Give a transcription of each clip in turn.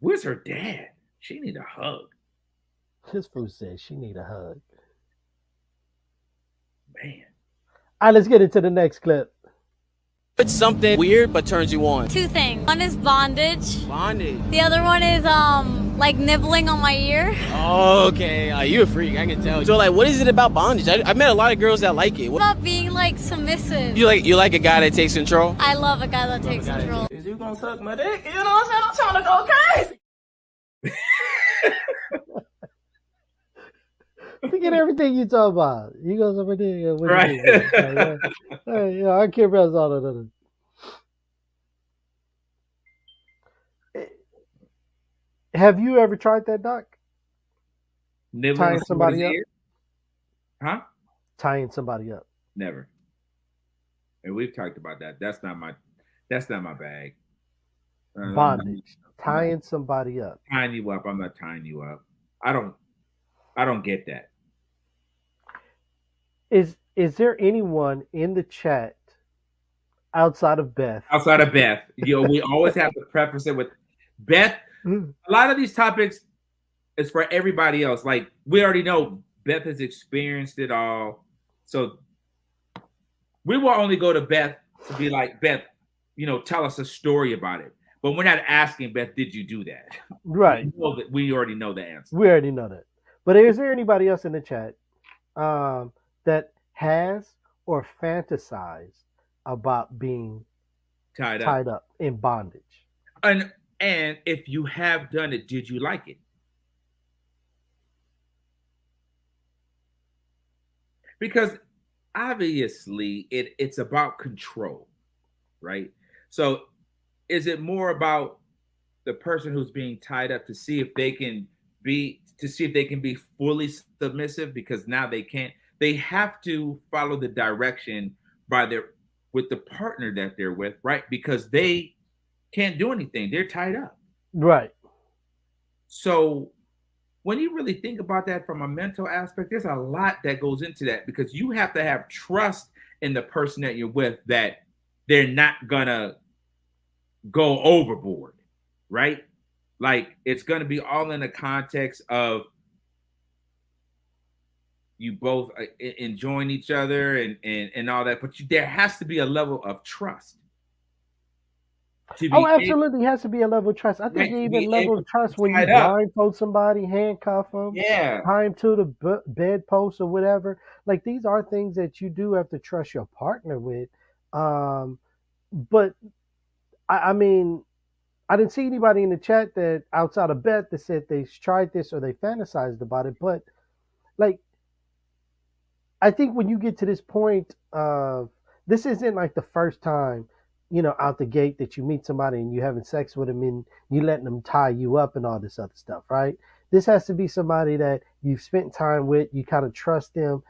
Where's her dad? She need a hug, This fool says she need a hug. man. All right, let's get into the next clip. It's something weird but turns you on. Two things. One is bondage. Bondage. The other one is like nibbling on my ear. Okay, you a freak, I can tell. So like, what is it about bondage? I met a lot of girls that like it. About being like submissive. You like a guy that takes control? I love a guy that takes control. Is you gonna suck my dick? You know what I'm saying? I'm trying to go crazy. Forget everything you talk about. You go somewhere there. Right. Yeah, I can't press all of that. Have you ever tried that, Doc? Nibbling Tying on somebody somebody's up? ear? Huh? Tying somebody up. Never. And we've talked about that. That's not my bag. Bondage. Tying somebody up. Tying you up. I'm not tying you up. I don't get that. Is there anyone in the chat outside of Beth? Outside of Beth, we always have to preface it with Beth. A lot of these topics is for everybody else. Like we already know Beth has experienced it all. So we will only go to Beth to be like, Beth, tell us a story about it. But we're not asking Beth, did you do that? Right. We already know the answer. We already know that. But is there anybody else in the chat that has or fantasized about being tied up in bondage? And if you have done it, did you like it? Because obviously it's about control, right? So is it more about the person who's being tied up to see if they can be fully submissive? Because now they have to follow the direction with the partner that they're with, right? Because they can't do anything. They're tied up. Right. So when you really think about that from a mental aspect, there's a lot that goes into that because you have to have trust in the person that you're with that they're not gonna go overboard, right? Like it's gonna be all in the context of you both enjoying each other and all that, but there has to be a level of trust. Absolutely has to be a level of trust. I think even level of trust when you blindfold somebody, handcuff them, tie them to the bedpost or whatever. Like these are things that you do have to trust your partner with. But I mean, I didn't see anybody in the chat that outside of Beth that said they tried this or they fantasized about it. But like, I think when you get to this point of this isn't like the first time, out the gate that you meet somebody and you're having sex with them and you letting them tie you up and all this other stuff, right? This has to be somebody that you've spent time with. You kind of trust them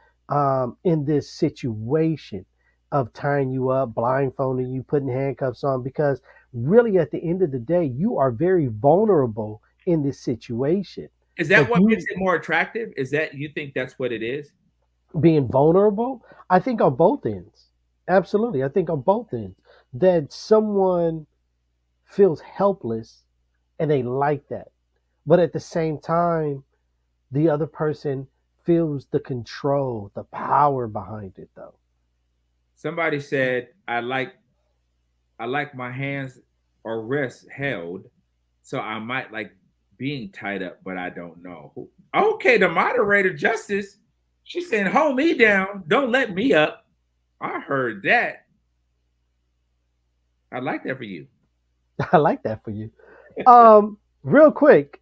in this situation of tying you up, blindfolding you, putting handcuffs on, because really at the end of the day, you are very vulnerable in this situation. Is that what makes it more attractive? Is that you think that's what it is? Being vulnerable? I think on both ends. Absolutely. I think on both ends that someone feels helpless and they like that. But at the same time, the other person feels the control, the power behind it though. Somebody said, I like my hands or wrists held, so I might like being tied up, but I don't know. Okay, the moderator, Justice, she's saying, hold me down. Don't let me up. I heard that. I like that for you. I like that for you. Real quick,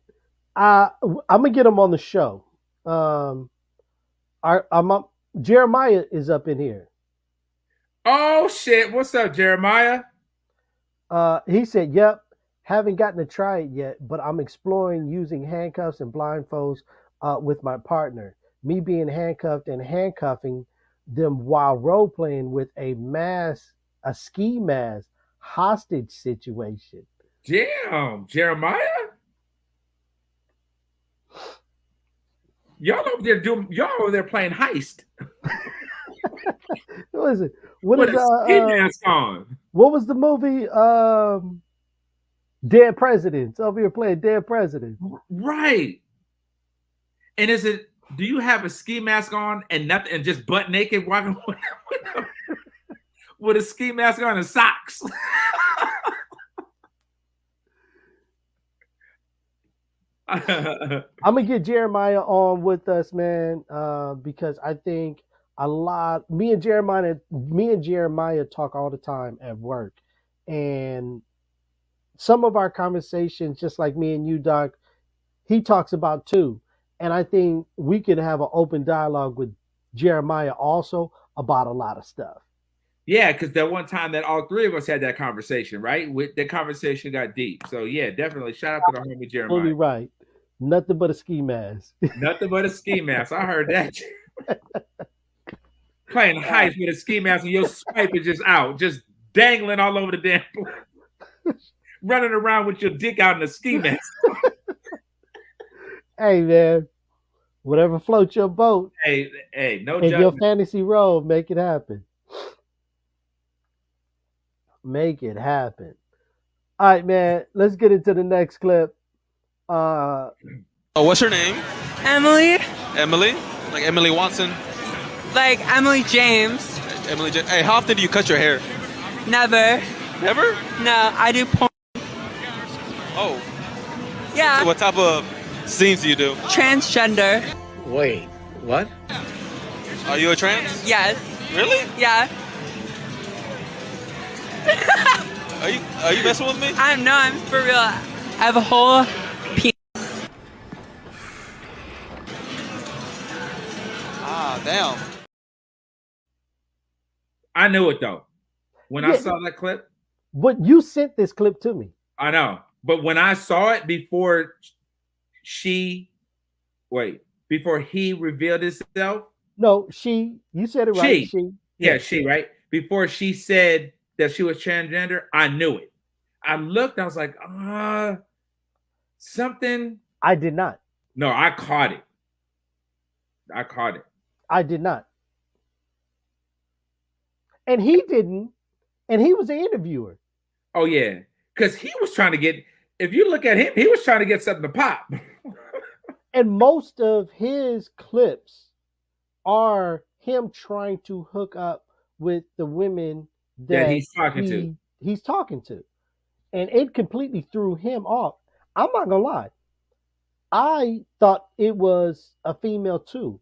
I'm gonna get him on the show. Jeremiah is up in here. Oh shit! What's up, Jeremiah? He said, "Yep, haven't gotten to try it yet, but I'm exploring using handcuffs and blindfolds with my partner. Me being handcuffed and handcuffing them while role playing with a ski mask hostage situation." Damn, Jeremiah. Y'all over there playing heist. Listen, what is mask on? What was the movie? Dead presidents over here playing dead presidents. Right. And do you have a ski mask on and nothing and just butt naked walking with a ski mask on and socks? I'm gonna get Jeremiah on with us, man, because I think me and Jeremiah talk all the time at work, and some of our conversations, just like me and you, Doc, he talks about too. And I think we could have an open dialogue with Jeremiah also about a lot of stuff. Yeah, because that one time that all three of us had that conversation, right? The conversation got deep. So yeah, definitely shout out to the homie Jeremiah. Fully right. Nothing but a ski mask. Nothing but a ski mask. I heard that. Playing heist with a ski mask and your swipe is just out, just dangling all over the damn place. Running around with your dick out in a ski mask. Hey man, whatever floats your boat. Hey, no in judgment. your fantasy role, make it happen. Make it happen. All right, man. Let's get into the next clip. What's your name? Emily, Emily? Like Emily Watson? like Emily James. Hey, how often do you cut your hair? Never. Never? No, I do porn. Oh. Yeah. So what type of scenes do you do? Transgender. Wait, what? Are you a trans? Yes. Really? Yeah. Are you messing with me? I'm for real. I have a whole penis. Ah, damn. I knew it though. When I saw that clip. But you sent this clip to me. I know. But when I saw it before he revealed himself. No, you said it right. She. Yeah, she, right? Before she said that she was transgender, I knew it. I looked, I was like, something. I did not. No, I caught it. I did not. And he didn't. And he was the interviewer. Oh, yeah. Because he was trying to get, if you look at him, he was trying to get something to pop. And most of his clips are him trying to hook up with the women that he's talking to. He's talking to. And it completely threw him off. I'm not going to lie. I thought it was a female too.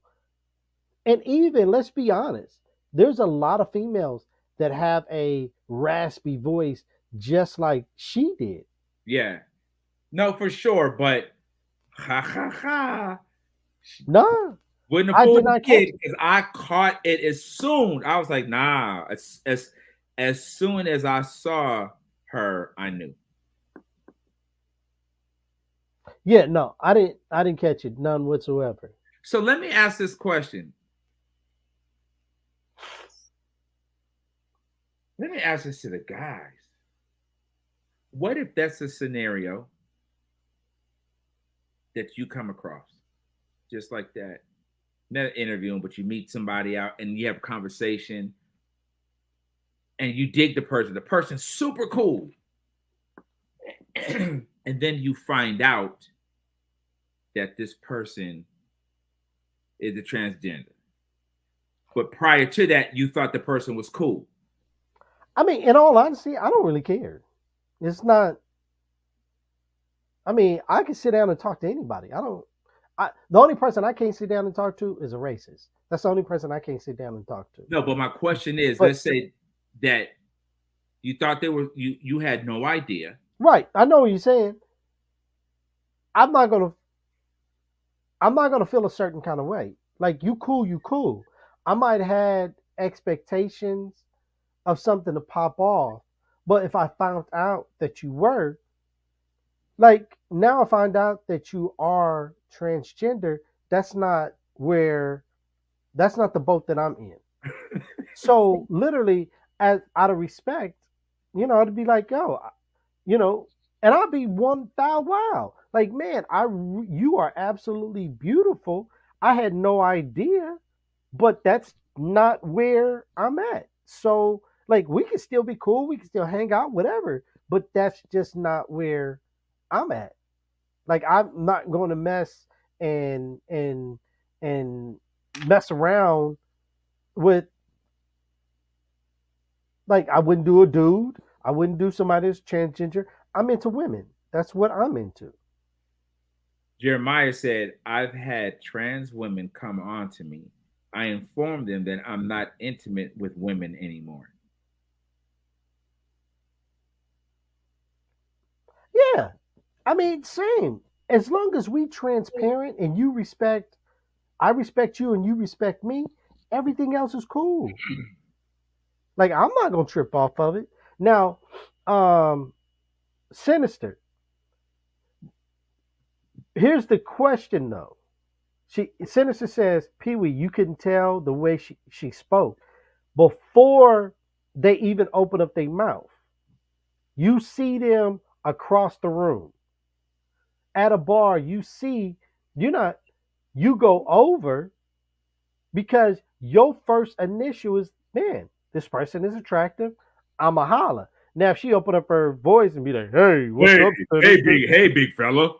And even, let's be honest, there's a lot of females that have a raspy voice just like she did. Yeah. No, for sure. But No. Wouldn't have fooled the kid because I caught it as soon. I was like, nah. As soon as I saw her, I knew. Yeah, no, I didn't catch it, none whatsoever. So let me ask this question. Let me ask this to the guys. What if that's a scenario that you come across just like that? Not interviewing, but you meet somebody out and you have a conversation and you dig the person's super cool. And then you find out that this person is a transgender. But prior to that, you thought the person was cool. I mean, in all honesty, I don't really care. It's not. I mean, I can sit down and talk to anybody. The only person I can't sit down and talk to is a racist. That's the only person I can't sit down and talk to. No, but my question is, let's say that you thought you had no idea. Right. I know what you're saying. I'm not gonna feel a certain kind of way. Like, you cool. I might have had expectations of something to pop off. But if I found out that you were, like, now I find out that you are transgender, that's not the boat that I'm in. So literally, out of respect, I'd be like, yo, and I'd be one thou wow. Like, man, you are absolutely beautiful. I had no idea, but that's not where I'm at. So, like, we can still be cool. We can still hang out, whatever. but that's just not where I'm at. Like I'm not going to mess and mess around with, like, I wouldn't do a dude. I wouldn't do somebody that's transgender. I'm into women. That's what I'm into. Jeremiah said, I've had trans women come on to me. I informed them that I'm not intimate with women anymore. Yeah. I mean, same. As long as we transparent and you respect, I respect you and you respect me, everything else is cool. Like, I'm not gonna trip off of it. Now, Sinister. Here's the question though. Sinister says, Pee Wee, you can tell the way she spoke before they even open up their mouth. You see them across the room. At a bar, you go over because your first initial is, man, this person is attractive. I'm a holla. Now, if she open up her voice and be like, hey, what's up? Hey, big fella.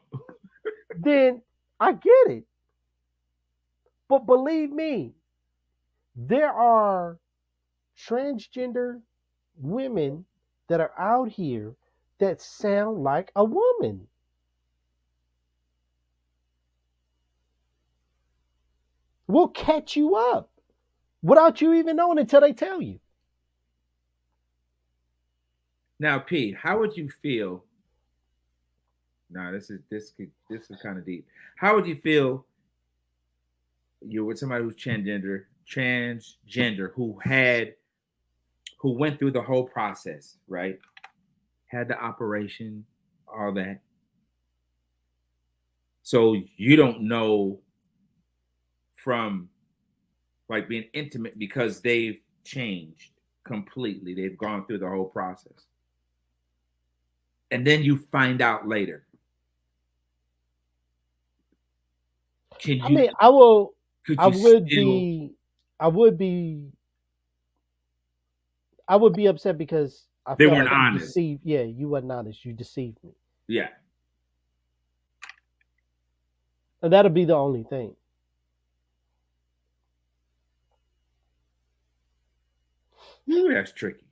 Then I get it. But believe me, there are transgender women that are out here that sound like a woman. Will catch you up without you even knowing until they tell you. Now, P, how would you feel? Nah, this is kind of deep. How would you feel you're with somebody who's transgender, who went through the whole process, right? Had the operation, all that. So you don't know from like being intimate because they've changed completely. They've gone through the whole process. And then you find out later. I would be upset because I they felt weren't like honest. You wasn't honest. You deceived me. Yeah. And that'll be the only thing. Ooh, that's tricky.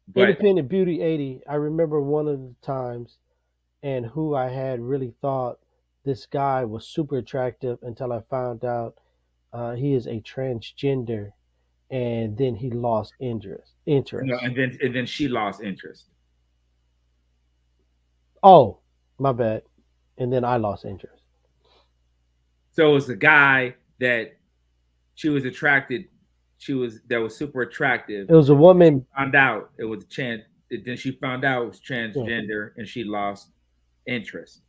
But Independent Beauty 80, I remember one of the times and who I had really thought this guy was super attractive until I found out he is a transgender, and then he lost interest. no, and then she lost interest. Oh, my bad. And then I lost interest. So it was a guy that she was attracted. That was super attractive. It was a woman. Found out it was then she found out it was transgender, and she lost interest.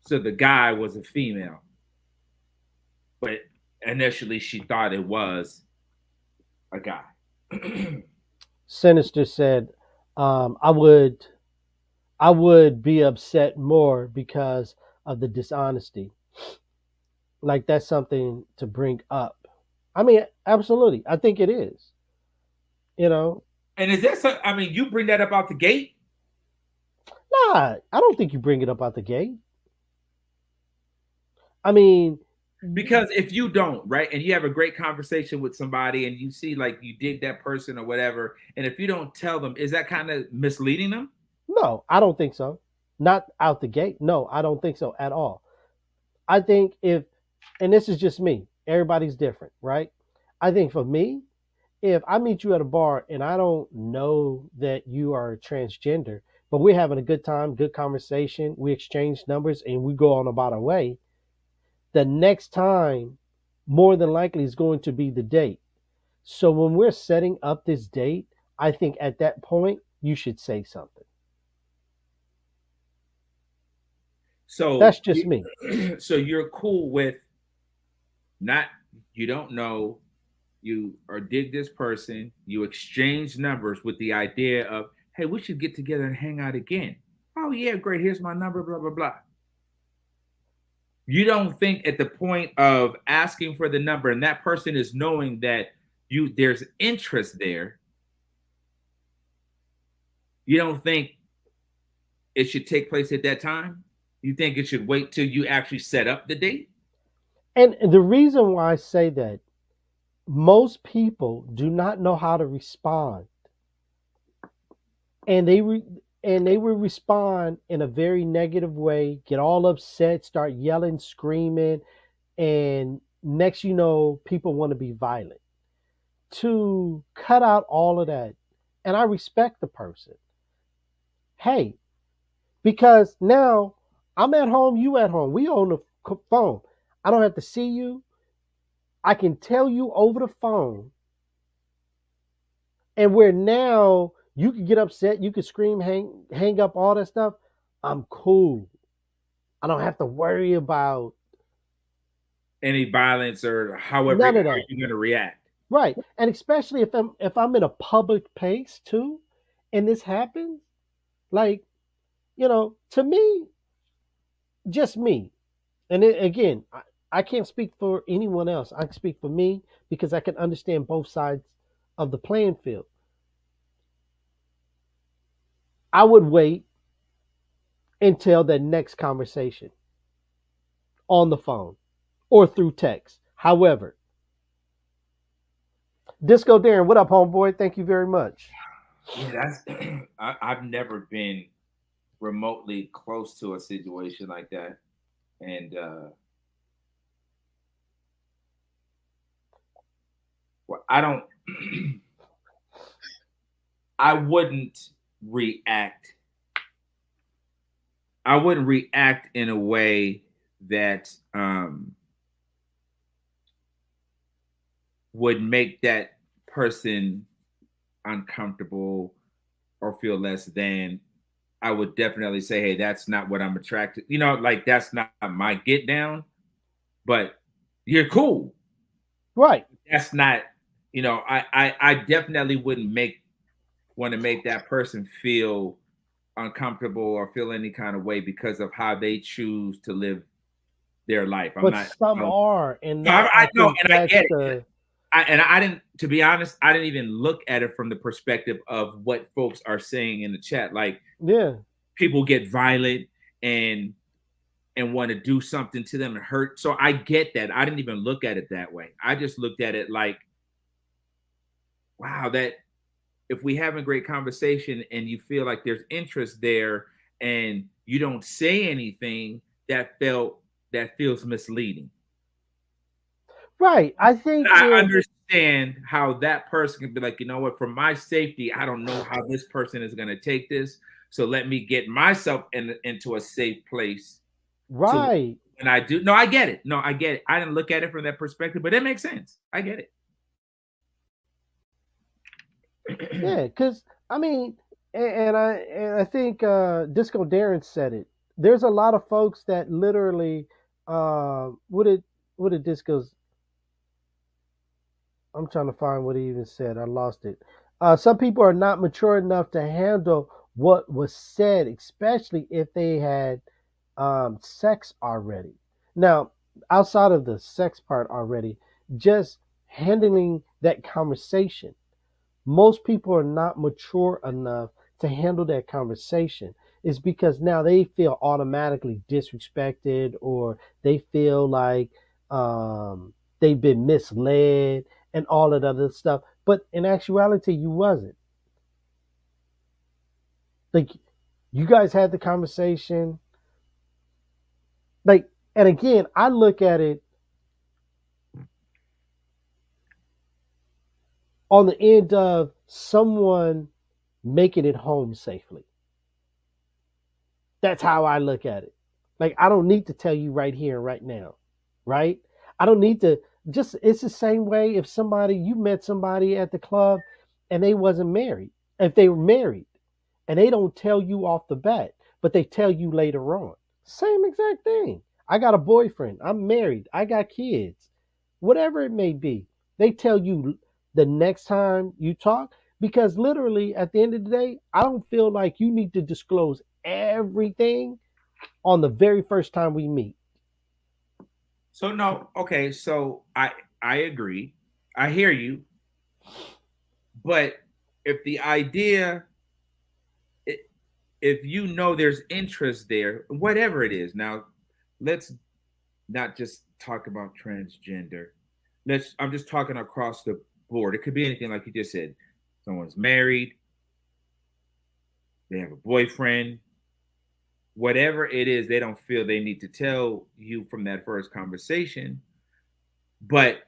So the guy was a female, but initially she thought it was a guy. Sinister said, I would be upset more because of the dishonesty. Like, that's something to bring up. I mean, absolutely. I think it is. You know? And is that I mean, you bring that up out the gate? Nah, I don't think you bring it up out the gate. I mean, because if you don't, right, and you have a great conversation with somebody and you see like you dig that person or whatever, and if you don't tell them, is that kind of misleading them? No, I don't think so. Not out the gate. No, I don't think so at all. I think and this is just me, everybody's different, right? I think for me, if I meet you at a bar and I don't know that you are transgender, but we're having a good time, good conversation, we exchange numbers and we go on about our way, the next time more than likely is going to be the date. So when we're setting up this date, I think at that point you should say something. So that's just me. So you're cool with you don't know, you or dig this person, you exchange numbers with the idea of, hey, we should get together and hang out again. Oh yeah, great. Here's my number, blah, blah, blah. You don't think at the point of asking for the number and that person is knowing that there's interest there, you don't think it should take place at that time? You think it should wait till you actually set up the date? And the reason why I say that, most people do not know how to respond, and they will respond in a very negative way, get all upset, start yelling, screaming, and next you know, people want to be violent. To cut out all of that, and I respect the person. Hey, because now I'm at home, you at home, we on the phone. I don't have to see you. I can tell you over the phone, and where now you could get upset, you could scream, hang up, all that stuff. I'm cool. I don't have to worry about any violence or however none of how that. you're going to react. Right, and especially if I'm in a public place too, and this happens, like, you know, to me, just me, and again, I can't speak for anyone else. I can speak for me because I can understand both sides of the playing field. I would wait until the next conversation on the phone or through text. However, Disco Darren, what up, homeboy? Thank you very much. Yeah, that's I've never been remotely close to a situation like that, and well, I don't. I wouldn't react. I wouldn't react in a way that would make that person uncomfortable or feel less than. I would definitely say, hey, that's not what I'm attracted. You know, like that's not my get down, but you're cool. Right. That's not, you know, I definitely wouldn't want to make that person feel uncomfortable or feel any kind of way because of how they choose to live their life. But some are, and I know, and I get it. it. I didn't, to be honest, I didn't even look at it from the perspective of what folks are saying in the chat. Like, yeah, people get violent and want to do something to them and hurt. So I get that. I didn't even look at it that way. I just looked at it like, wow, that if we have a great conversation and you feel like there's interest there and you don't say anything, that feels misleading. Right. I think I understand how that person can be like, you know what, for my safety, I don't know how this person is going to take this. So let me get myself into a safe place. Right. And I do. No, I get it. No, I get it. I didn't look at it from that perspective, but it makes sense. I get it. Yeah, because I mean, and I think Disco Darren said it. There's a lot of folks that literally, what did Disco's? I'm trying to find what he even said. I lost it. Some people are not mature enough to handle what was said, especially if they had sex already. Now, outside of the sex part already, just handling that conversation. Most people are not mature enough to handle that conversation. It's because now they feel automatically disrespected, or they feel like they've been misled and all of that other stuff. But in actuality, you wasn't. Like, you guys had the conversation. Like, and again, I look at it on the end of someone making it home safely. That's how I look at it. Like, I don't need to tell you right here and right now, right? I don't need to. Just, it's the same way if you met somebody at the club and they wasn't married. If they were married and they don't tell you off the bat, but they tell you later on. Same exact thing. I got a boyfriend. I'm married. I got kids. Whatever it may be. They tell you the next time you talk, because literally at the end of the day, I don't feel like you need to disclose everything on the very first time we meet. So no, okay, so I agree. I hear you. But if the idea, if you know there's interest there, whatever it is, now let's not just talk about transgender. I'm just talking across the board. It could be anything like you just said. Someone's married, they have a boyfriend, whatever it is, they don't feel they need to tell you from that first conversation. But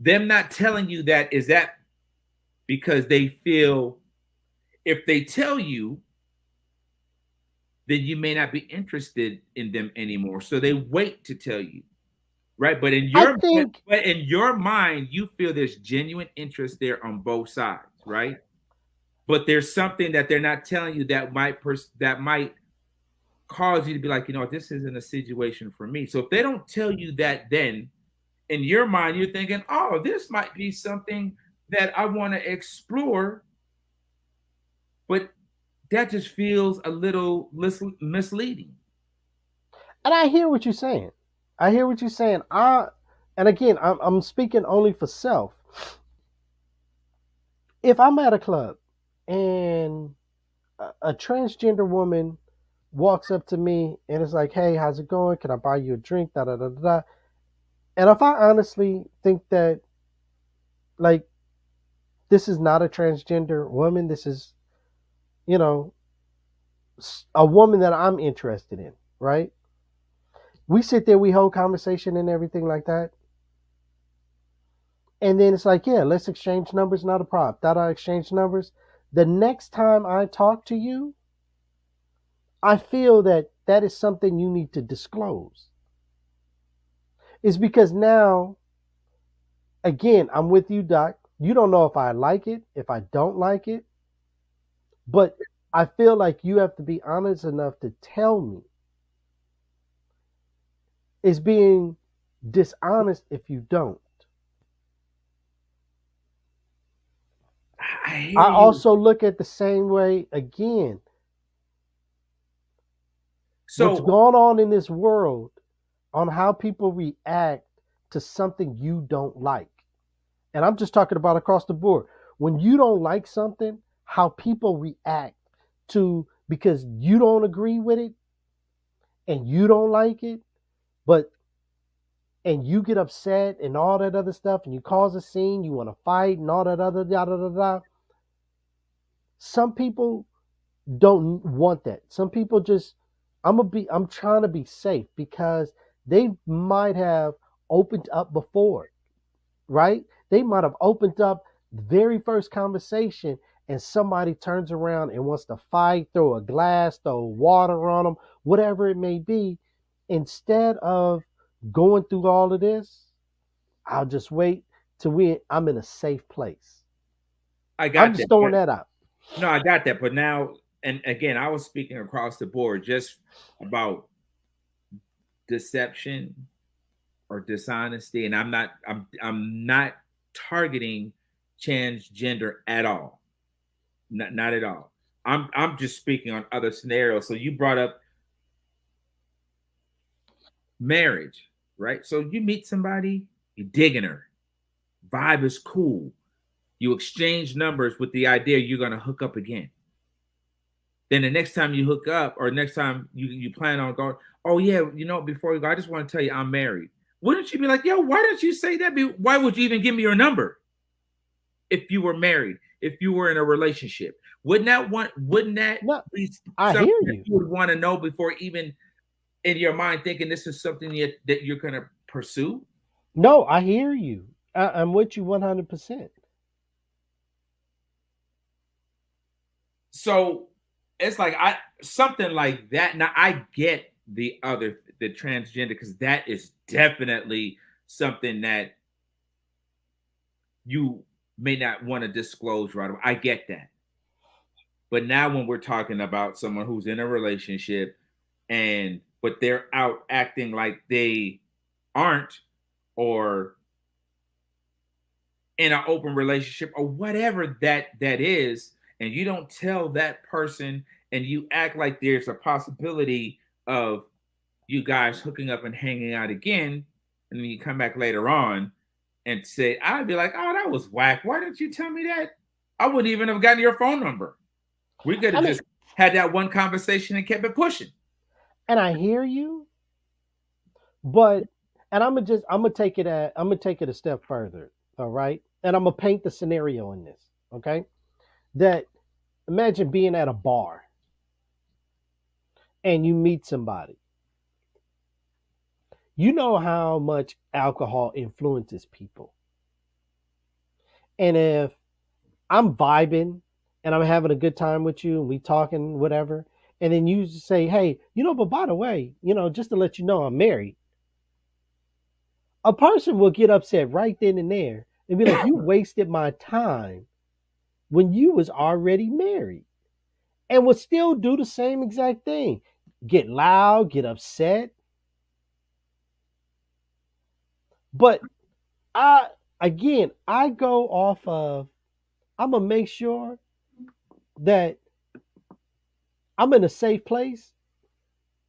them not telling you that, is that because they feel if they tell you, then you may not be interested in them anymore. So they wait to tell you. Right. But in your mind, you feel there's genuine interest there on both sides, right? But there's something that they're not telling you that might cause you to be like, this isn't a situation for me. So if they don't tell you that, then in your mind, you're thinking, oh, this might be something that I want to explore. But that just feels a little misleading. And I hear what you're saying. And again, I'm speaking only for self. If I'm at a club and a transgender woman walks up to me and is like, "Hey, how's it going? Can I buy you a drink?" Da da da da. And if I honestly think that, like, this is not a transgender woman, this is, a woman that I'm interested in, right? We sit there, we hold conversation and everything like that. And then it's like, yeah, let's exchange numbers, not a problem. That I exchange numbers. The next time I talk to you, I feel that is something you need to disclose. It's because now, again, I'm with you, Doc. You don't know if I like it, if I don't like it. But I feel like you have to be honest enough to tell me. It's being dishonest if you don't. I also look at the same way again. So what's going on in this world on how people react to something you don't like. And I'm just talking about across the board. When you don't like something, how people react to, because you don't agree with it and you don't like it, and you get upset and all that other stuff, and you cause a scene, you want to fight and all that other da. Some people don't want that. Some people just, I'm trying to be safe because they might have opened up before, right? They might have opened up the very first conversation and somebody turns around and wants to fight, throw a glass, throw water on them, whatever it may be. Instead of going through all of this, I'll just wait till I'm in a safe place. I'm just throwing that out. No, I got that. But now, and again, I was speaking across the board just about deception or dishonesty, and I'm not targeting transgender at all. Not at all. I'm just speaking on other scenarios. So you brought up marriage, right? So you meet somebody, you're digging her, vibe is cool. You exchange numbers with the idea you're going to hook up again. Then the next time you hook up, or next time you plan on going, oh yeah, before you go, I just want to tell you I'm married. Wouldn't you be like, yo, why don't you say that? Why would you even give me your number? If you were married, if you were in a relationship, wouldn't that be something that you would want to know before even in your mind thinking this is something that you're going to pursue? No, I hear you. I'm with you 100%. So it's like something like that. Now I get the transgender, because that is definitely something that you may not want to disclose right away. I get that. But now when we're talking about someone who's in a relationship but they're out acting like they aren't, or in an open relationship, or whatever that is, and you don't tell that person, and you act like there's a possibility of you guys hooking up and hanging out again, and then you come back later on and say, I'd be like, oh, that was whack. Why didn't you tell me that? I wouldn't even have gotten your phone number. We could have just had that one conversation and kept it pushing. And I hear you, but and I'm gonna take it a step further. All right. And I'm gonna paint the scenario in this. Okay. That imagine being at a bar and you meet somebody. You know how much alcohol influences people. And if I'm vibing and I'm having a good time with you and we talking, whatever, and then you say, hey, but by the way, just to let you know I'm married. A person will get upset right then and there and be like, you wasted my time when you was already married, and would still do the same exact thing. Get loud, get upset. But I go off of, I'm going to make sure that I'm in a safe place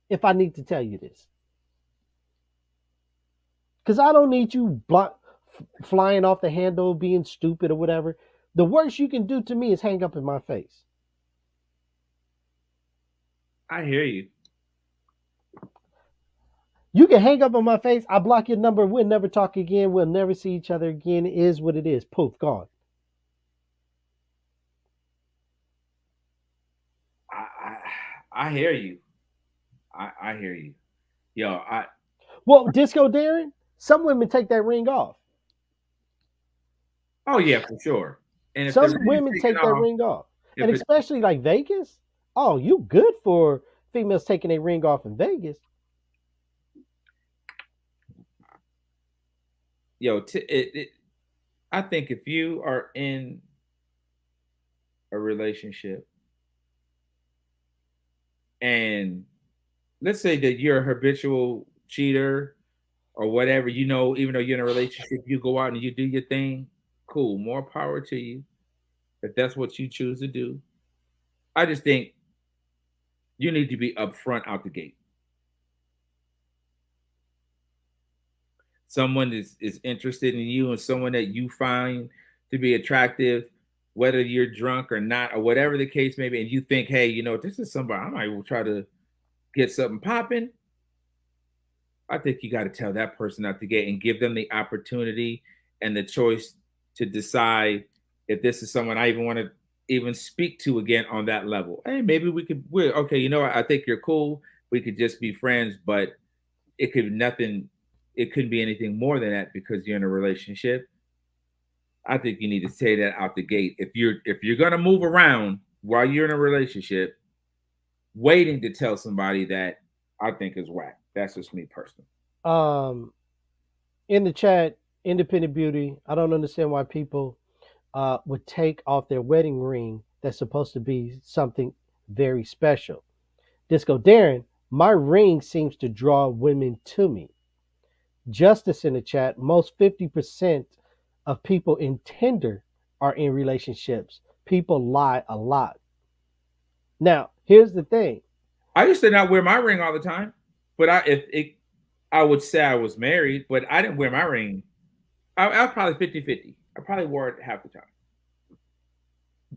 if I need to tell you this. Because I don't need you flying off the handle, being stupid or whatever. The worst you can do to me is hang up in my face. I hear you. You can hang up on my face. I block your number. We'll never talk again. We'll never see each other again. It is what it is. Poof, gone. I hear you. I hear you. Well, Disco Darren, some women take that ring off. Oh yeah, for sure. And if some women take that ring off, and especially like Vegas. Oh, you good for females taking a ring off in Vegas? I think if you are in a relationship and let's say that you're a habitual cheater or whatever, even though you're in a relationship, you go out and you do your thing, cool, more power to you if that's what you choose to do. I just think you need to be upfront out the gate. Someone is interested in you and someone that you find to be attractive, whether you're drunk or not, or whatever the case may be, and you think, hey, this is somebody I might try to get something popping. I think you got to tell that person out the gate and give them the opportunity and the choice to decide if this is someone I even want to even speak to again on that level. Hey, maybe we're okay. I think you're cool. We could just be friends, but it couldn't be anything more than that because you're in a relationship. I think you need to say that out the gate. If you're gonna move around while you're in a relationship, waiting to tell somebody that, I think is whack. That's just me personally. In the chat, Independent Beauty, I don't understand why people would take off their wedding ring that's supposed to be something very special. Disco Darren, my ring seems to draw women to me. Justice in the chat, most 50% of people in Tinder are in relationships. People lie a lot. Now, here's the thing. I used to not wear my ring all the time, but I would say I was married, but I didn't wear my ring. I was probably 50-50. I probably wore it half the time.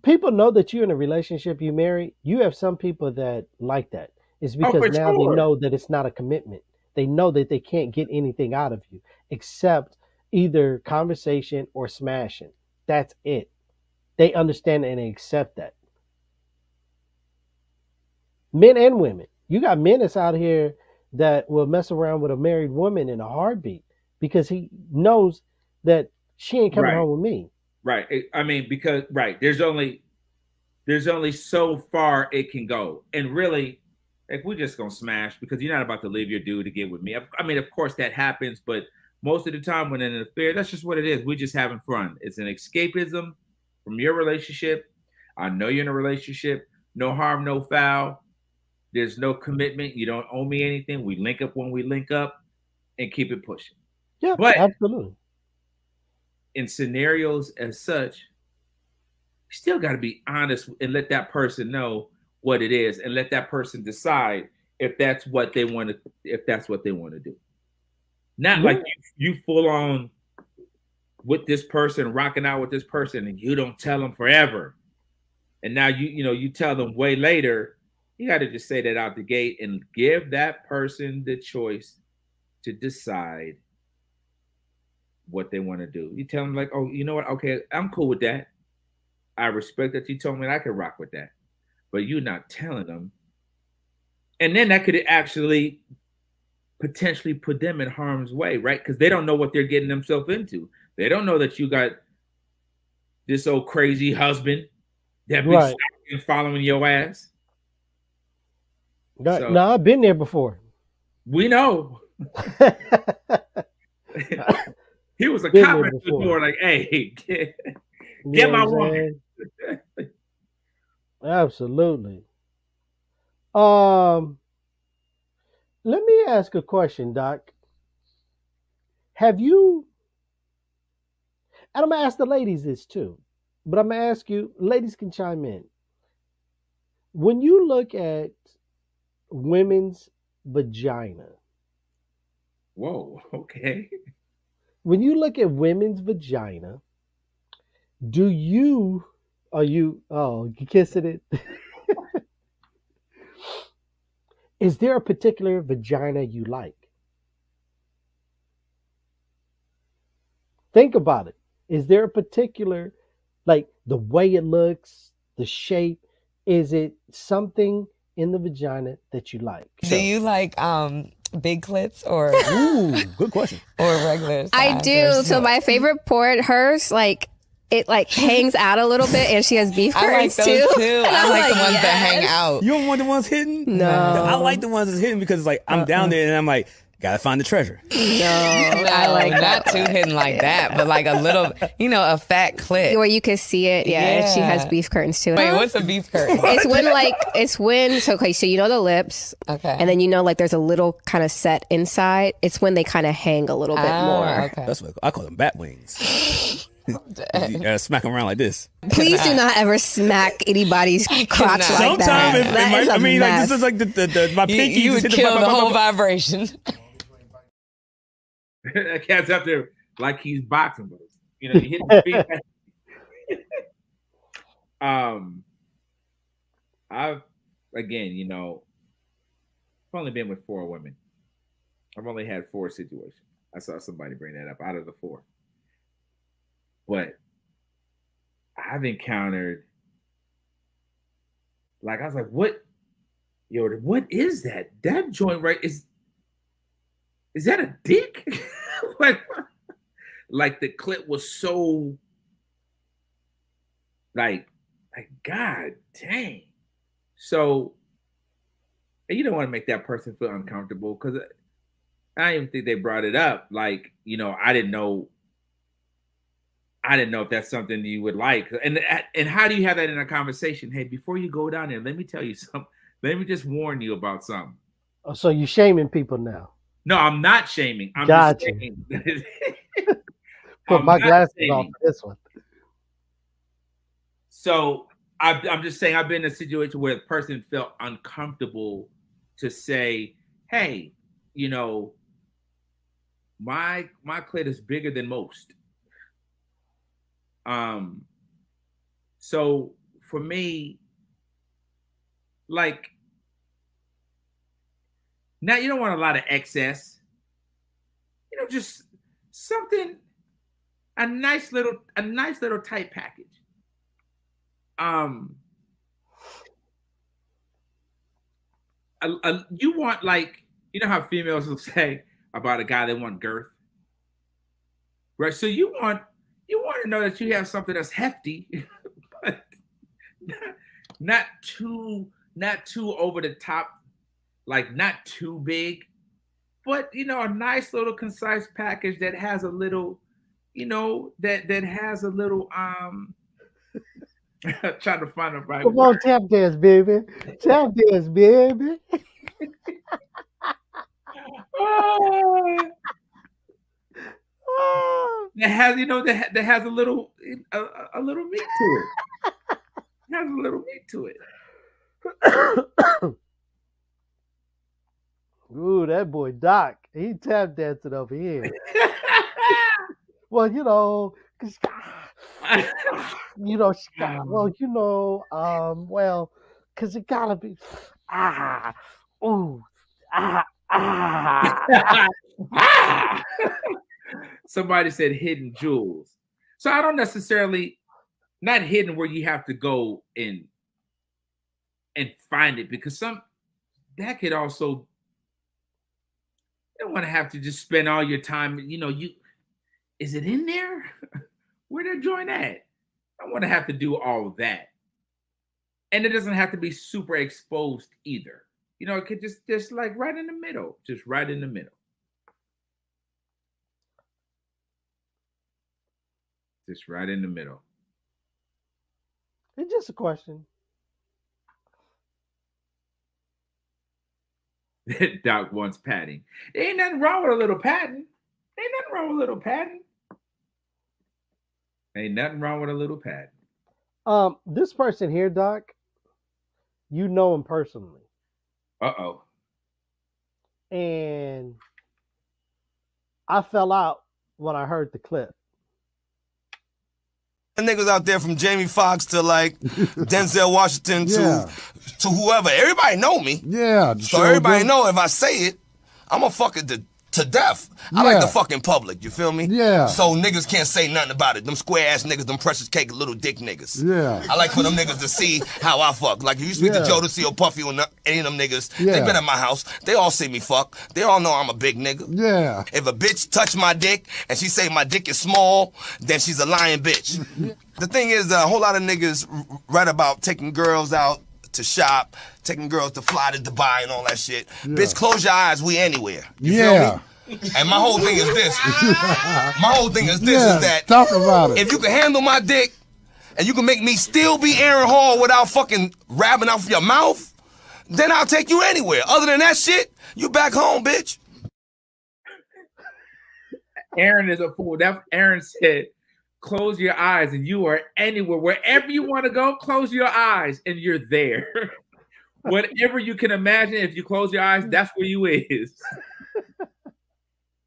People know that you're in a relationship, you married. You have some people that like that. It's because now they know that it's not a commitment. They know that they can't get anything out of you except either conversation or smashing. That's it. They understand and they accept that. Men and women. You got men that's out here that will mess around with a married woman in a heartbeat because he knows that she ain't coming home with me. Right. I mean, because there's only so far it can go. And really, like, we're just gonna smash because you're not about to leave your dude to get with me. I mean, of course that happens, but most of the time when in an affair, that's just what it is. We're just having fun. It's an escapism from your relationship. I know you're in a relationship. No harm, no foul. There's no commitment. You don't owe me anything. We link up when we link up and keep it pushing. Yeah, but absolutely. In scenarios as such, you still got to be honest and let that person know what it is and let that person decide if that's what they want to do. Not like you full on with this person, rocking out with this person, and you don't tell them forever. And now you tell them way later. You got to just say that out the gate and give that person the choice to decide what they want to do. You tell them like, oh, you know what? Okay, I'm cool with that. I respect that you told me I could rock with that. But you're not telling them. And then that could actually potentially put them in harm's way, right? Because they don't know what they're getting themselves into. They don't know that you got this old crazy husband that be Right. following your ass. So- No, I've been there before. We know. He was a Been cop there at the before. door, like, hey, get You know my what I'm woman. saying? Absolutely. Let me ask a question, Doc. Have you, and I'm gonna ask the ladies this too, but I'm gonna ask you, ladies can chime in. When you look at women's vagina, Whoa, okay. when you look at women's vagina, you kissing it? Is there a particular vagina you like? Think about it. Is there a particular, like the way it looks, the shape? Is it something in the vagina that you like? Do you like big clits or Ooh, good question. or regular size? I do. or So small? my favorite part, hers, like it like hangs out a little bit, and she has beef I like curtains those too. too. And I I'm like the ones that hang yes. out. You don't want the ones hidden? No. I like the ones that's hidden because it's like I'm down there and I'm like, gotta find the treasure. No, I like not too hidden like that, but like a little, a fat clit. where you can see it. Yeah, and she has Yeah. beef curtains too. Wait, what's a beef curtain? It's when so okay, so you know the lips, Okay. and then like there's a little kind of set inside. It's when they kind of hang a little bit more. Okay. That's what I call them bat wings. You gotta smack them around like this. Please do not ever smack anybody's crotch like Sometimes that. it That might, is a like mess. this is like the my pinky. You just would hit kill the whole vibration. That cat's up there like he's boxing, but you hit the feet. I've only been with 4 women. I've only had 4 situations. I saw somebody bring that up out of the 4. But I've encountered, like, I was like, what is that? That joint right is that a dick? like the clip was so like God dang. So and you don't want to make that person feel uncomfortable because I don't even think they brought it up. Like, I didn't know if that's something you would like. And how do you have that in a conversation? Hey, before you go down there, let me tell you something. Let me just warn you about something. Oh, so you're shaming people now? No, I'm not shaming. I'm Gotcha. just saying. Put I'm my not glasses shaming. on for this one. So I'm just saying I've been in a situation where the person felt uncomfortable to say, hey, my clit is bigger than most. So for me, like, now you don't want a lot of excess, just something, a nice little tight package. You want, like, how females will say about a guy they want girth, right? So you want to know that you have something that's hefty, but not too over the top, like not too big, but a nice little concise package that has a little, that has a little trying to find a right Come word. on, tap dance, baby. Tap dance, baby. That has, that has a little meat to it. It has a little meat to it. Ooh, that boy Doc, he tap dancing over here. Well, you know, 'cause, you know, she got, well, you know, well, because it gotta be, ooh, Somebody said hidden jewels. So I don't necessarily, not hidden where you have to go and find it, because that could also, you don't want to have to just spend all your time, you know, is it in there? Where did join at? I don't want to have to do all of that. And it doesn't have to be super exposed either. You know, it could just like right in the middle, just right in the middle. Just right in the middle. It's just a question. Doc wants padding. There ain't nothing wrong with a little padding. Ain't nothing wrong with a little padding. Ain't nothing wrong with a little padding. This person here, Doc, you know him personally. Uh-oh. And I fell out when I heard the clip. Niggas out there from Jamie Foxx to like Denzel Washington to whoever. Everybody know me. Yeah. So everybody know if I say it, I'm gonna fuck it to death. I like the fucking public, you feel me? Yeah. So niggas can't say nothing about it. Them square ass niggas, them precious cake little dick niggas. Yeah. I like for them niggas to see how I fuck. Like if you speak to Jodeci or Puffy or any of them niggas, they been at my house. They all see me fuck. They all know I'm a big nigga. Yeah. If a bitch touch my dick and she say my dick is small, then she's a lying bitch. The thing is, a whole lot of niggas write about taking girls out to shop, taking girls to fly to Dubai and all that shit. Bitch, close your eyes, we anywhere. You feel me? And my whole thing is this. Is that talk about it. If you can handle my dick and you can make me still be Aaron Hall without fucking rapping out your mouth, then I'll take you anywhere. Other than that shit, you back home, bitch. Aaron is a fool. Aaron said, close your eyes and you are anywhere. Wherever you want to go, close your eyes and you're there. Whatever you can imagine, if you close your eyes, that's where you is.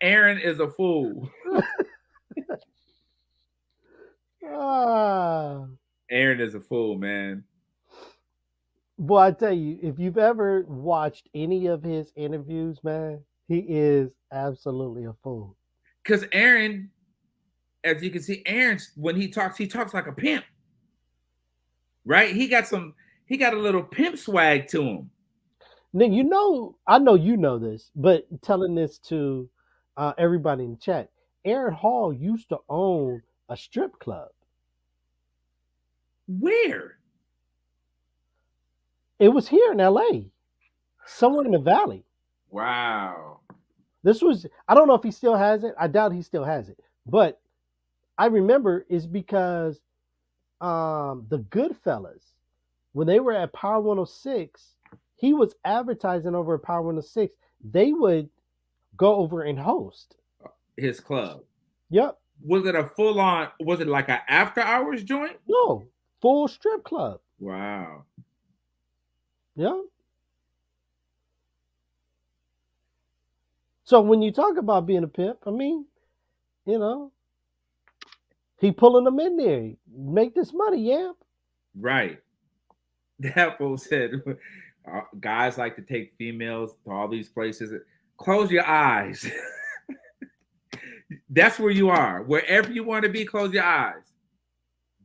Aaron is a fool. Aaron is a fool, man. Boy, I tell you, if you've ever watched any of his interviews, man, he is absolutely a fool. Because Aaron, as you can see, Aaron, when he talks like a pimp. Right? He got a little pimp swag to him. Now, you know, I know you know this, but telling this to everybody in the chat, Aaron Hall used to own a strip club. Where? It was here in LA, somewhere in the valley. Wow. I don't know if he still has it. I doubt he still has it. But I remember it's because the Goodfellas, when they were at Power 106, he was advertising over at Power 106. They would go over and host his club. Yep. Was it a full on, was it like an after hours joint? No, full strip club. Wow. Yeah. So when you talk about being a pimp, I mean, you know, he pulling them in there. Make this money, yeah. Right. That fool said, guys like to take females to all these places. Close your eyes. That's where you are. Wherever you want to be, close your eyes.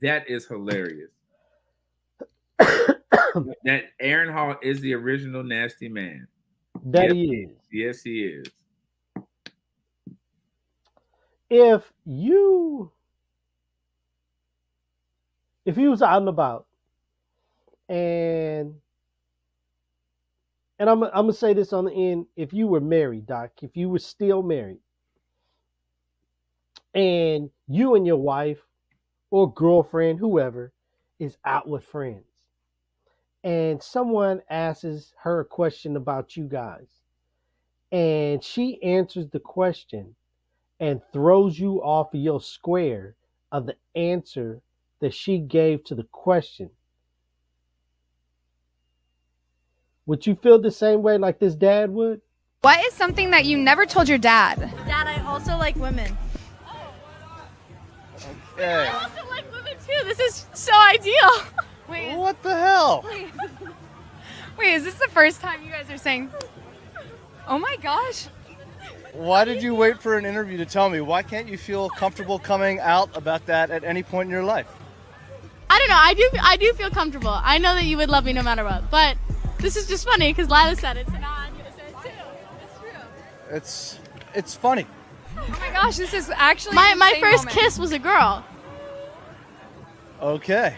That is hilarious. That Aaron Hall is the original nasty man. That he is. Yes, he is. If you was out and about, and I'm gonna say this on the end, if you were married, Doc, if you were still married, and you and your wife or girlfriend, whoever, is out with friends, and someone asks her a question about you guys, and she answers the question and throws you off of your square of the answer that she gave to the question, would you feel the same way like this dad would? What is something that you never told your dad? Dad, I also like women. I also like women too. This is so ideal. Wait, what the hell? Wait, is this the first time you guys are saying? Oh my gosh. Why did you wait for an interview to tell me? Why can't you feel comfortable coming out about that at any point in your life? I don't know. I do feel comfortable. I know that you would love me no matter what. But this is just funny because Lila said it, so now I'm gonna say it too. It's true. It's funny. Oh my gosh, this is actually my first kiss was a girl. Okay.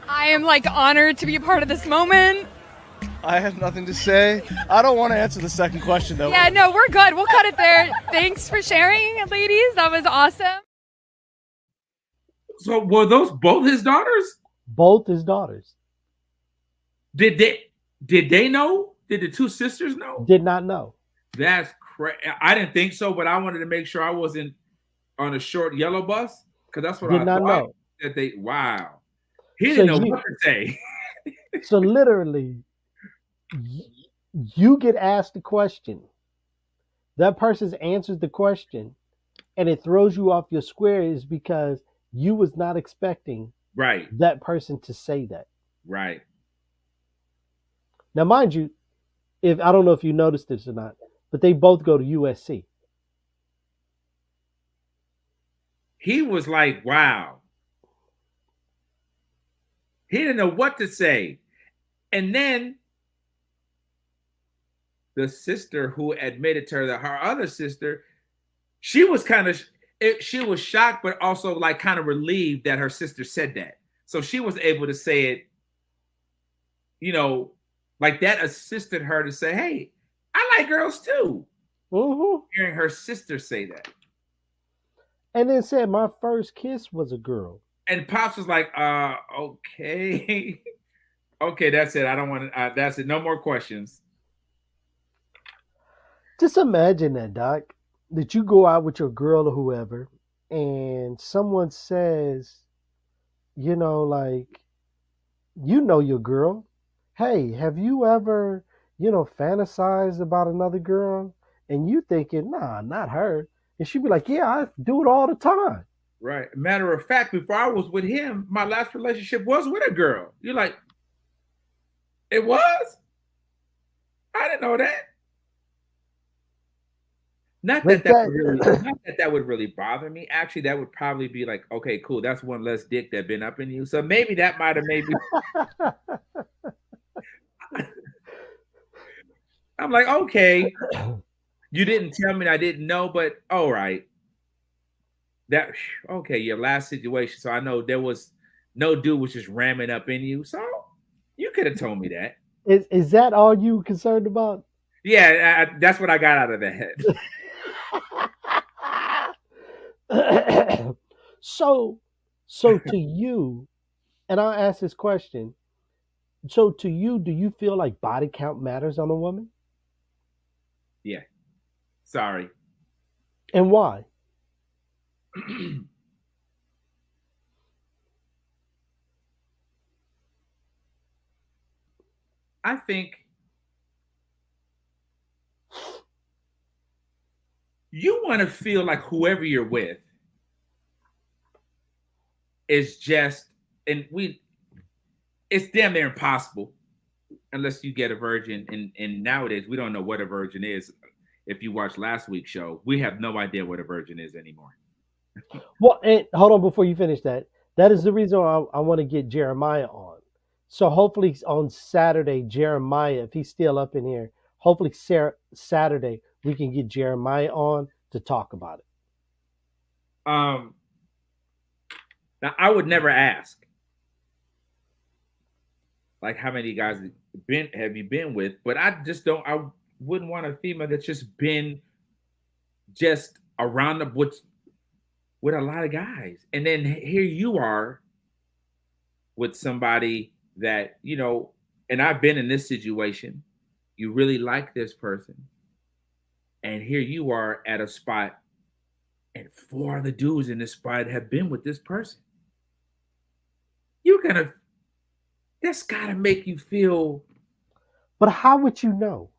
I am like honored to be a part of this moment. I have nothing to say. I don't want to answer the second question though. Yeah, no, we're good. We'll cut it there. Thanks for sharing, ladies. That was awesome. So were those both his daughters? Both his daughters. Did they know? Did the two sisters know? Did not know. That's crazy. I didn't think so, but I wanted to make sure I wasn't on a short yellow bus because that's what Did I not thought. know. That they wow. He didn't know what to say. So literally, you get asked a question. That person answers the question, and it throws you off your square is because you was not expecting that person to say that. Right. Now, mind you, if I don't know if you noticed this or not, but they both go to USC. He was like, wow. He didn't know what to say. And then the sister who admitted to her that her other sister, she was she was shocked, but also like kind of relieved that her sister said that. So she was able to say it, you know, like that assisted her to say, hey, I like girls too. Mm-hmm. Hearing her sister say that. And then said, my first kiss was a girl. And Pops was like, okay. Okay, that's it. I don't want to, that's it. No more questions. Just imagine that, Doc, that you go out with your girl or whoever, and someone says, you know, like, you know your girl. Hey, have you ever, you know, fantasized about another girl? And you thinking, nah, not her. And she'd be like, yeah, I do it all the time. Right. Matter of fact, before I was with him, my last relationship was with a girl. You're like, it was? I didn't know that. Not that that would really bother me. Actually, that would probably be like, okay, cool. That's one less dick that been up in you. So maybe that might have made me. I'm like, okay, you didn't tell me, I didn't know, but all right. That okay, your last situation. So I know there was no dude was just ramming up in you. So you could have told me that. Is that all you concerned about? Yeah, that's what I got out of that. So to you, and I'll ask this question. So to you, do you feel like body count matters on a woman? Yeah. Sorry. And why? I think you want to feel like whoever you're with is just, and it's damn near impossible unless you get a virgin. And nowadays we don't know what a virgin is. If you watch last week's show, we have no idea what a virgin is anymore. Well, and hold on before you finish that. That is the reason I want to get Jeremiah on. So hopefully on Saturday, Jeremiah, if he's still up in here, hopefully Saturday we can get Jeremiah on to talk about it. Now I would never ask, like, how many guys have you been with? But I wouldn't want a female that's just been just around the woods with a lot of guys. And then here you are with somebody that, you know, and I've been in this situation. You really like this person. And here you are at a spot and 4 other dudes in this spot have been with this person. That's gotta make you feel. But how would you know?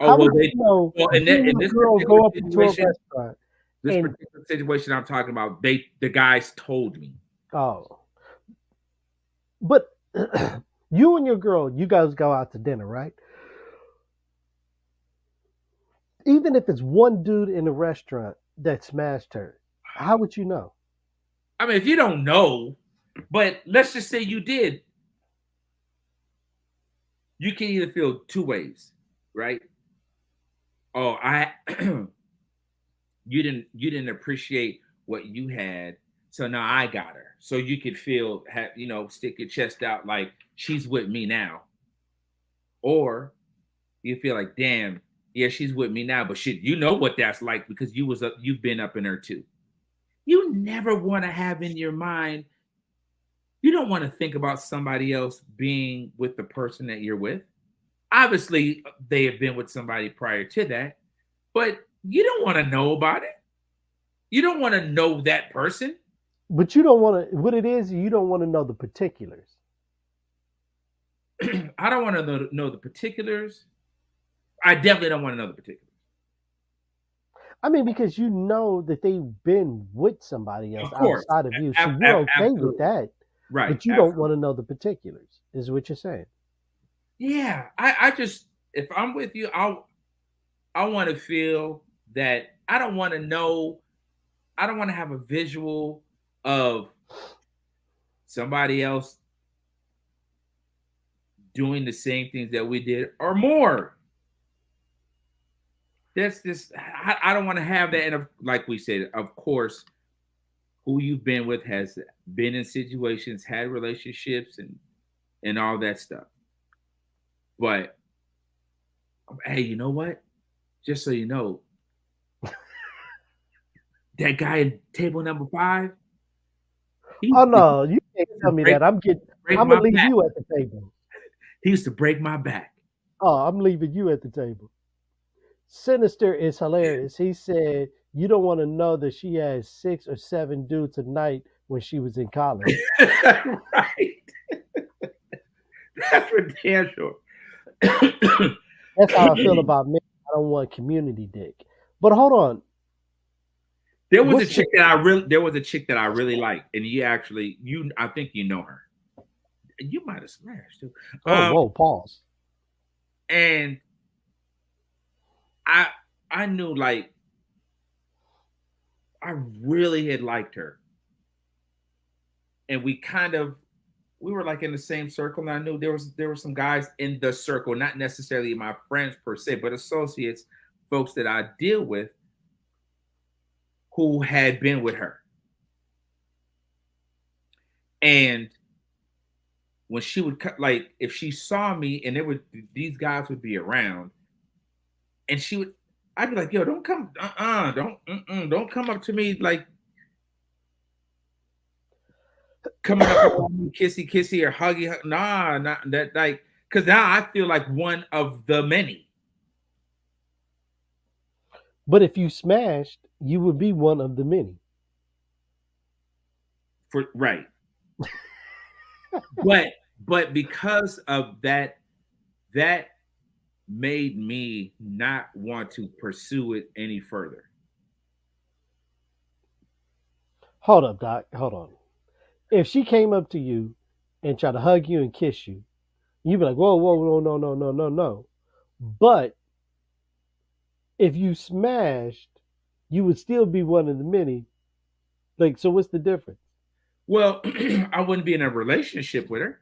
Oh, well, you know, well, in this girl go up into a situation, restaurant This And- particular situation I'm talking about, the guys told me. Oh, but you and your girl, you guys go out to dinner, right? Even if it's one dude in the restaurant that smashed her, how would you know? I mean, if you don't know, but let's just say you did, you can either feel two ways, right? Oh, you didn't appreciate what you had, so now I got her. So you could feel, stick your chest out like she's with me now, or you feel like, damn, yeah, she's with me now, but shit, you know what that's like because you've been up in her too. You never want to have in your mind, you don't want to think about somebody else being with the person that you're with. Obviously, they have been with somebody prior to that, but you don't want to know about it. You don't want to know that person. But you don't want to, what it is, you don't want to know the particulars. I don't want to know the particulars. I definitely don't want to know the particulars. I mean, because you know that they've been with somebody else outside of you. So you're okay Absolutely. with that. Right. But you don't want to know the particulars, is what you're saying. Yeah. I just, if I'm with you, I want to feel that I don't want to know, I don't want to have a visual of somebody else doing the same things that we did or more. That's just, I don't want to have that. And like we said, of course, who you've been with has been in situations, had relationships and all that stuff. But hey, you know what? Just so you know, that guy at table number 5. Oh no, you can't tell me that. I'm gonna leave you at the table. He used to break my back. Oh, I'm leaving you at the table. Sinister is hilarious. He said, you don't want to know that she had 6 or 7 dudes a night when she was in college. Right. That's for damn sure. That's how I feel about men. I don't want community dick. But hold on. There was a chick that I really liked, and I think you know her. You might have smashed too. Whoa, pause. And I knew, like, I really had liked her. And we were like in the same circle. And I knew there were some guys in the circle, not necessarily my friends per se, but associates, folks that I deal with who had been with her. And when she would like, if she saw me and these guys would be around, and I'd be like, yo, don't come, don't come up to me like coming up on me, kissy or huggy. Nah, not that, like, because now I feel like one of the many. But if you smashed, you would be one of the many. Right. but because of that made me not want to pursue it any further. Hold up, Doc. Hold on. If she came up to you and tried to hug you and kiss you, you'd be like, whoa, no. But if you smashed, you would still be one of the many. Like, so what's the difference? Well, I wouldn't be in a relationship with her.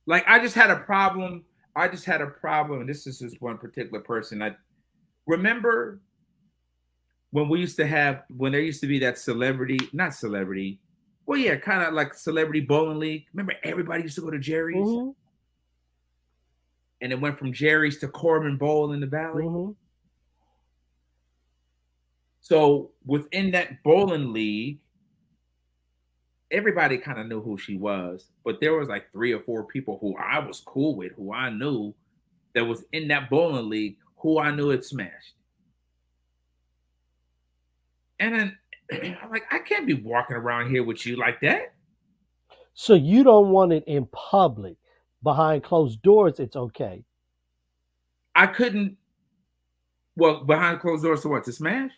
Like, I just had a problem. And this is just one particular person. I remember when there used to be that kind of like celebrity bowling league. Remember, everybody used to go to Jerry's? Mm-hmm. And it went from Jerry's to Corbin Bowl in the Valley. Mm-hmm. So within that bowling league, everybody kind of knew who she was, but there was like 3 or 4 people who I was cool with, who I knew that was in that bowling league, who I knew had smashed. And then I'm like, I can't be walking around here with you like that. So you don't want it in public. Behind closed doors, it's okay. I couldn't. Well, behind closed doors, so what? To smash?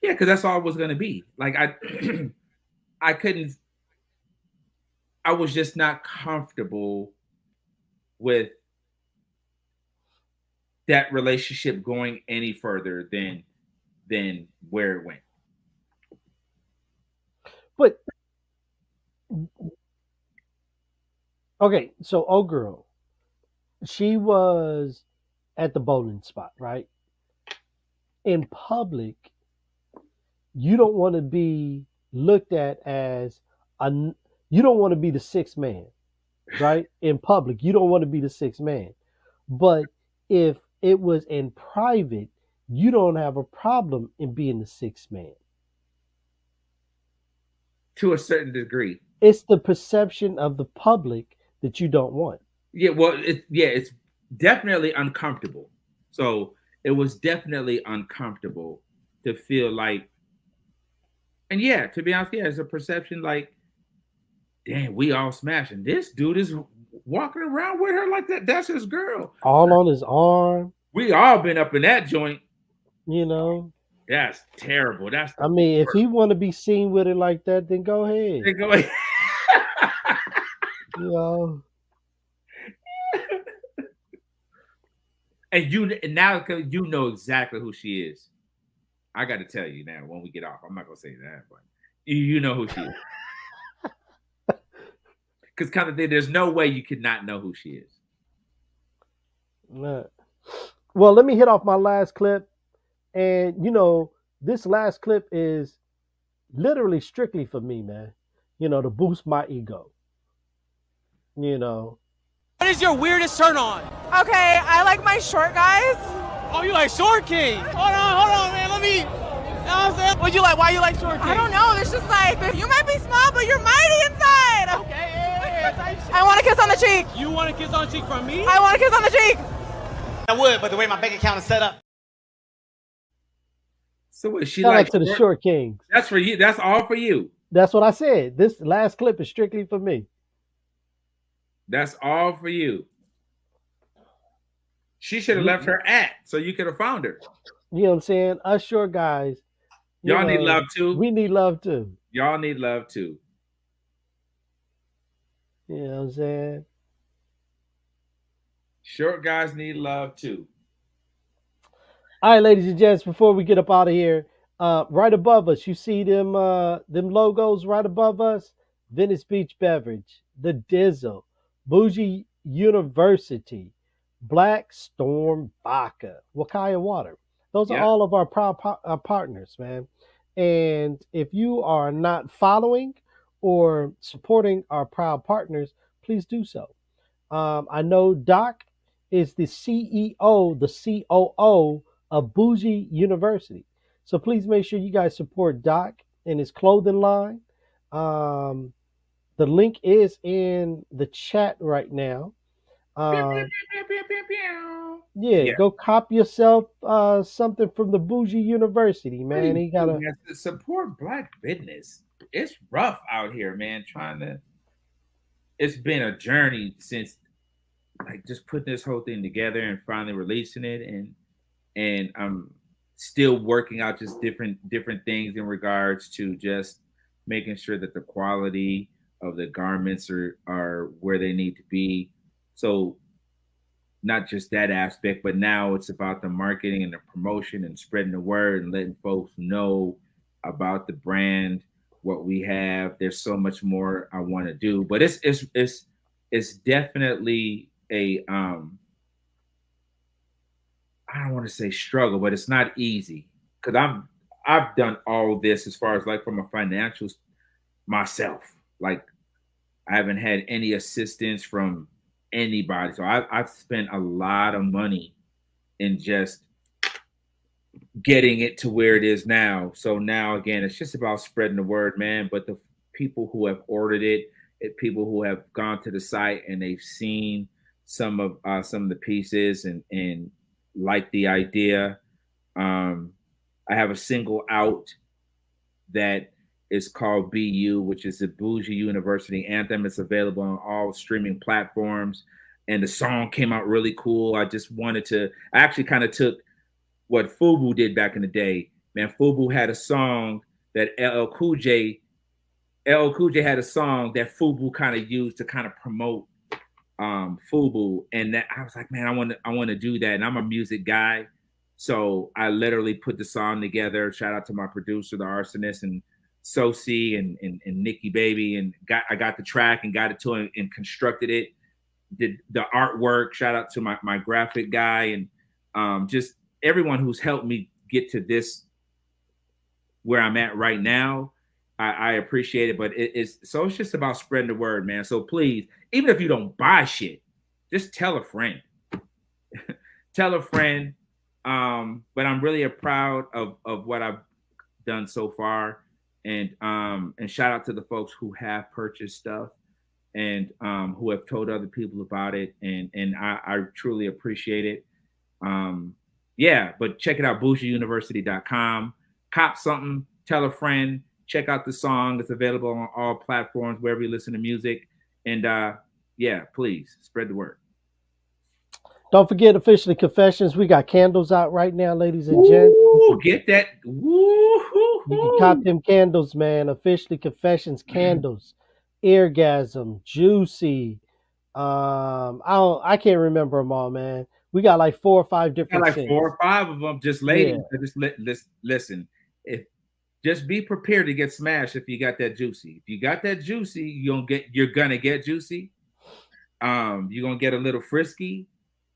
Yeah, because that's all it was gonna be. Like I couldn't. I was just not comfortable with that relationship going any further than where it went. But okay, so old girl, she was at the bowling spot, right? In public, you don't want to be looked at as you don't want to be the sixth man, right? In public, you don't want to be the sixth man. But if it was in private, you don't have a problem in being the sixth man. To a certain degree. It's the perception of the public that you don't want. Yeah, well, it's definitely uncomfortable. So it was definitely uncomfortable to feel like, and yeah, to be honest, yeah, it's a perception like, damn, we all smashing. This dude is walking around with her like that. That's his girl. All on his arm. We all been up in that joint. You know. That's terrible. I mean, if he want to be seen with it like that, then go ahead. Then go ahead. You know. And now you know exactly who she is. I got to tell you now when we get off. I'm not gonna say that, but you know who she is. Because kind of thing, there's no way you could not know who she is. Well, let me hit off my last clip. And, you know, this last clip is literally strictly for me, man. You know, to boost my ego. You know. What is your weirdest turn on? Okay, I like my short guys. Oh, you like short king? Hold on, man. Let me. You know what I'm saying? What'd you like? Why you like short king? I don't know. It's just like, you might be small, but you're mighty inside. Okay, yeah. I want a kiss on the cheek. You want a kiss on the cheek from me? I want a kiss on the cheek. I would, but the way my bank account is set up. So what she Shout like out to the short kings. That's for you. That's all for you. That's what I said. This last clip is strictly for me. That's all for you. She should have left her at so you could have found her. You know what I'm saying? Us short guys. Y'all need love too. We need love too. Y'all need love too. You know what I'm saying? Short guys need love too. All right, ladies and gents, before we get up out of here, right above us, you see them logos right above us? Venice Beach Beverage, The Dizzle, Bougie University, Black Storm Vodka, Wakaya Water. Those are all of our proud partners, man. And if you are not following or supporting our proud partners, please do so. I know Doc is the CEO, the COO of Bougie University. So please make sure you guys support Doc and his clothing line. The link is in the chat right now. Go cop yourself something from the Bougie University, man. He gotta support Black business. It's rough out here, man. It's been a journey since like just putting this whole thing together and finally releasing it, and I'm still working out just different things in regards to just making sure that the quality of the garments are where they need to be. So not just that aspect, but now it's about the marketing and the promotion and spreading the word and letting folks know about the brand, what we have. There's so much more I want to do, but it's definitely a I don't want to say struggle, but it's not easy because I've done all this as far as like from a financials myself. Like I haven't had any assistance from anybody. So I've spent a lot of money in just getting it to where it is now. So now again, it's just about spreading the word, man. But the people who have ordered it, people who have gone to the site and they've seen some of the pieces and like the idea. I have a single out that is called BU, which is the Bougie University Anthem. It's available on all streaming platforms. And the song came out really cool. I actually kind of took what FUBU did back in the day man, FUBU had a song that LL Cool J had a song that FUBU kind of used to kind of promote FUBU, and that I was like, man, I want to do that, and I'm a music guy, so I literally put the song together. Shout out to my producer, the Arsonist, and Soci and Nikki Baby, and I got the track and got it to him and constructed it, did the artwork. Shout out to my graphic guy and just everyone who's helped me get to this where I'm at right now. I appreciate it, but it's just about spreading the word, man. So please, even if you don't buy shit, just tell a friend. Tell a friend. But I'm really proud of what I've done so far, and shout out to the folks who have purchased stuff and who have told other people about it, and I truly appreciate it. Yeah, but check it out, BougieUniversity.com. Cop something, tell a friend. Check out the song. It's available on all platforms, wherever you listen to music. And yeah, please spread the word. Don't forget Officially Confessions. We got candles out right now, ladies and gents. Ooh, get that. Woo-hoo-hoo. You can cop them candles, man. Officially Confessions candles. Eargasm, Juicy. I can't remember them all, man. We got like 4 or 5 different Like things. 4 or 5 of them. Just ladies, Yeah. just listen. Just be prepared to get smashed if you got that juicy. If you got that juicy, you're gonna get juicy. You're gonna get a little frisky.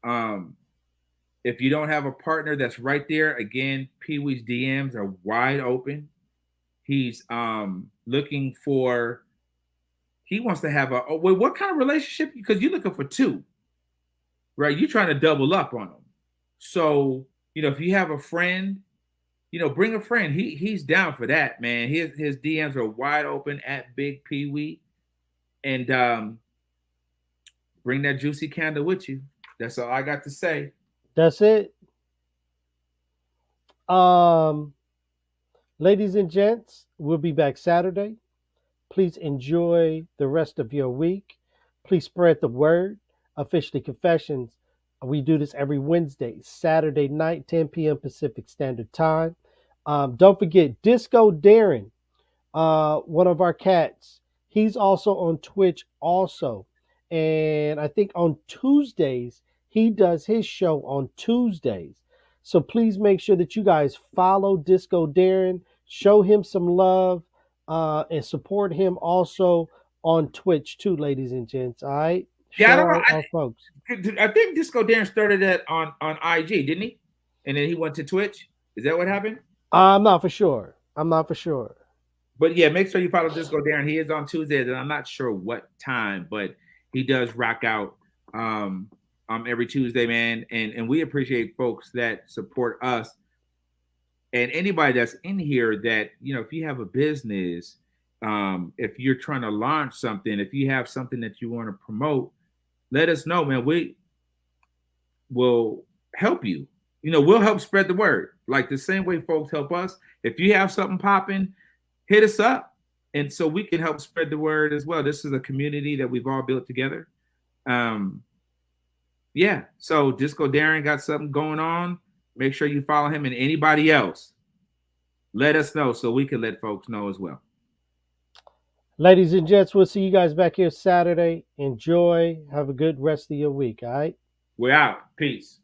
If you don't have a partner that's right there, again, Pee Wee's DMs are wide open. He's looking for. He wants to have what kind of relationship? Because you're looking for 2, right? You're trying to double up on them. So if you have a friend. Bring a friend. He's down for that, man. His DMs are wide open at Big Pee Wee, and bring that juicy candle with you. That's all I got to say. That's it. Ladies and gents, we'll be back Saturday. Please enjoy the rest of your week. Please spread the word. Officially Confessions. We do this every Wednesday, Saturday night, 10 p.m. Pacific Standard Time. Don't forget Disco Darren, one of our cats. He's also on Twitch also. And I think on Tuesdays, he does his show on Tuesdays. So please make sure that you guys follow Disco Darren, show him some love, and support him also on Twitch too, ladies and gents. All right? Yeah, I don't know. Our folks. I think Disco Darren started that on IG, didn't he? And then he went to Twitch. Is that what happened? I'm not for sure. But yeah, make sure you follow Disco Darren. He is on Tuesdays, and I'm not sure what time, but he does rock out every Tuesday, man. And we appreciate folks that support us. And anybody that's in here that, if you have a business, if you're trying to launch something, if you have something that you want to promote, let us know, man. We will help you. We'll help spread the word. Like the same way folks help us. If you have something popping, hit us up. And so we can help spread the word as well. This is a community that we've all built together. Yeah. So Disco Darren got something going on. Make sure you follow him, and anybody else, let us know so we can let folks know as well. Ladies and gents, we'll see you guys back here Saturday. Enjoy. Have a good rest of your week. All right. We're out. Peace.